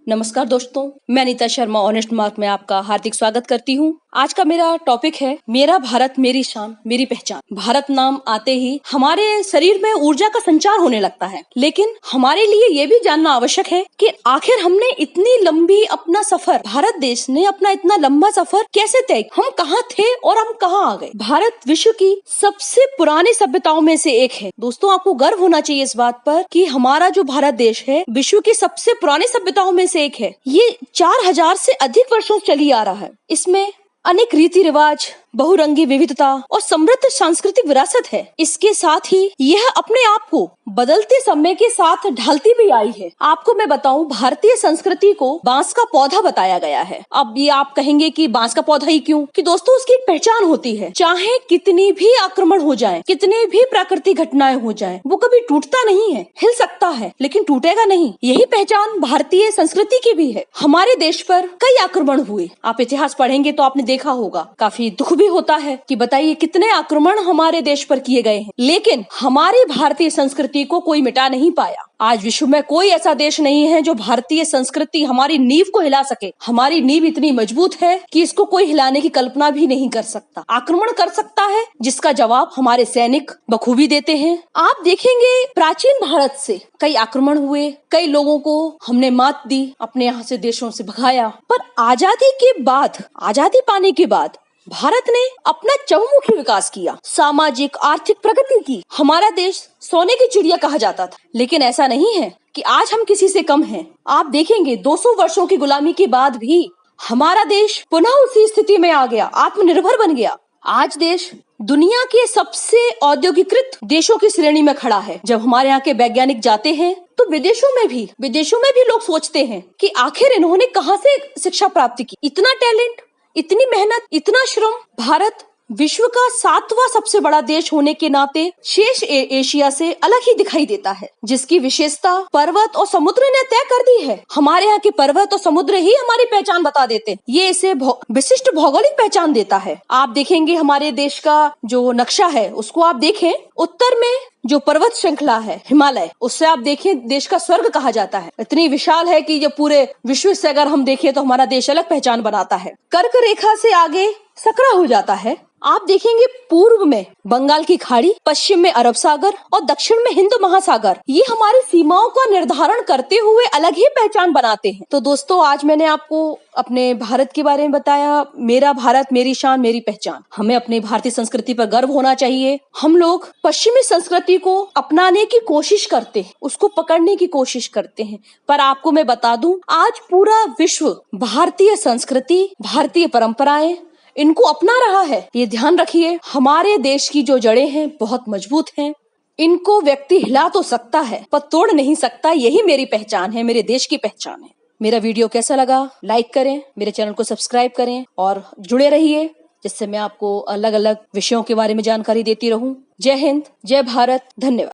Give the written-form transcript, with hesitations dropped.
नमस्कार दोस्तों, मैं अनीता शर्मा ऑनेस्ट मार्क में आपका हार्दिक स्वागत करती हूँ। आज का मेरा टॉपिक है मेरा भारत मेरी शान मेरी पहचान। भारत नाम आते ही हमारे शरीर में ऊर्जा का संचार होने लगता है, लेकिन हमारे लिए ये भी जानना आवश्यक है कि आखिर हमने इतनी लंबी अपना सफर, भारत देश ने अपना इतना लंबा सफर कैसे तय, हम कहाँ थे और हम कहाँ आ गए। भारत विश्व की सबसे पुरानी सभ्यताओं में से एक है। दोस्तों, आपको गर्व होना चाहिए इस बात पर कि हमारा जो भारत देश है विश्व की सबसे पुरानी सभ्यताओं में से एक है। ये 4000 से अधिक वर्षों से चली आ रहा है। इसमें अनेक रीति रिवाज, बहुरंगी विविधता और समृद्ध सांस्कृतिक विरासत है। इसके साथ ही यह अपने आप को बदलते समय के साथ ढलती भी आई है। आपको मैं बताऊं, भारतीय संस्कृति को बांस का पौधा बताया गया है। अब ये आप कहेंगे कि बांस का पौधा ही क्यों? कि दोस्तों, उसकी एक पहचान होती है। चाहे कितनी भी आक्रमण हो जाए, कितनी भी प्राकृतिक घटनाएं हो जाए, वो कभी टूटता नहीं है। हिल सकता है लेकिन टूटेगा नहीं। यही पहचान भारतीय संस्कृति की भी है। हमारे देश पर कई आक्रमण हुए। आप इतिहास पढ़ेंगे तो आपने देखा होगा, काफी दुख भी होता है कि बताइए कितने आक्रमण हमारे देश पर किए गए हैं, लेकिन हमारी भारतीय संस्कृति को कोई मिटा नहीं पाया। आज विश्व में कोई ऐसा देश नहीं है जो भारतीय संस्कृति, हमारी नींव को हिला सके। हमारी नींव इतनी मजबूत है कि इसको कोई हिलाने की कल्पना भी नहीं कर सकता। आक्रमण कर सकता है जिसका जवाब हमारे सैनिक बखूबी देते हैं। आप देखेंगे प्राचीन भारत से कई आक्रमण हुए, कई लोगों को हमने मात दी, अपने यहाँ से देशों से भगाया। पर आजादी के बाद, आजादी पाने के बाद भारत ने अपना चहुमुखी विकास किया, सामाजिक आर्थिक प्रगति की। हमारा देश सोने की चिड़िया कहा जाता था, लेकिन ऐसा नहीं है कि आज हम किसी से कम हैं। आप देखेंगे 200 वर्षों की गुलामी के बाद भी हमारा देश पुनः उसी स्थिति में आ गया, आत्मनिर्भर बन गया। आज देश दुनिया के सबसे औद्योगिकृत देशों की श्रेणी में खड़ा है। जब हमारे यहाँ के वैज्ञानिक जाते हैं तो विदेशों में भी लोग सोचते हैं कि आखिर इन्होंने कहाँ से शिक्षा प्राप्त की। इतना टैलेंट, इतनी मेहनत, इतना श्रम। भारत विश्व का 7वां सबसे बड़ा देश होने के नाते शेष एशिया से अलग ही दिखाई देता है, जिसकी विशेषता पर्वत और समुद्र ने तय कर दी है। हमारे यहाँ के पर्वत और समुद्र ही हमारी पहचान बता देते हैं। ये इसे विशिष्ट भौगोलिक पहचान देता है। आप देखेंगे हमारे देश का जो नक्शा है उसको आप देखें, उत्तर में जो पर्वत श्रृंखला है हिमालय, उससे आप देखें देश का स्वर्ग कहा जाता है। इतनी विशाल है कि जो पूरे विश्व से अगर हम देखें तो हमारा देश अलग पहचान बनाता है। कर्क रेखा से आगे सकरा हो जाता है। आप देखेंगे पूर्व में बंगाल की खाड़ी, पश्चिम में अरब सागर और दक्षिण में हिंद महासागर। ये हमारी सीमाओं का निर्धारण करते हुए अलग ही पहचान बनाते हैं। तो दोस्तों, आज मैंने आपको अपने भारत के बारे में बताया। मेरा भारत मेरी शान मेरी पहचान। हमें अपनी भारतीय संस्कृति पर गर्व होना चाहिए। हम लोग पश्चिमी संस्कृति को अपनाने की कोशिश करते हैं, उसको पकड़ने की कोशिश करते हैं, पर आपको मैं बता दूं, आज पूरा विश्व भारतीय संस्कृति, भारतीय परंपराएं इनको अपना रहा है। ये ध्यान रखिए, हमारे देश की जो जड़ें हैं बहुत मजबूत हैं। इनको व्यक्ति हिला तो सकता है पर तोड़ नहीं सकता। यही मेरी पहचान है, मेरे देश की पहचान है। मेरा वीडियो कैसा लगा लाइक करें, मेरे चैनल को सब्सक्राइब करें और जुड़े रहिए, जिससे मैं आपको अलग अलग विषयों के बारे में जानकारी देती रहूं। जय हिंद, जय भारत, धन्यवाद।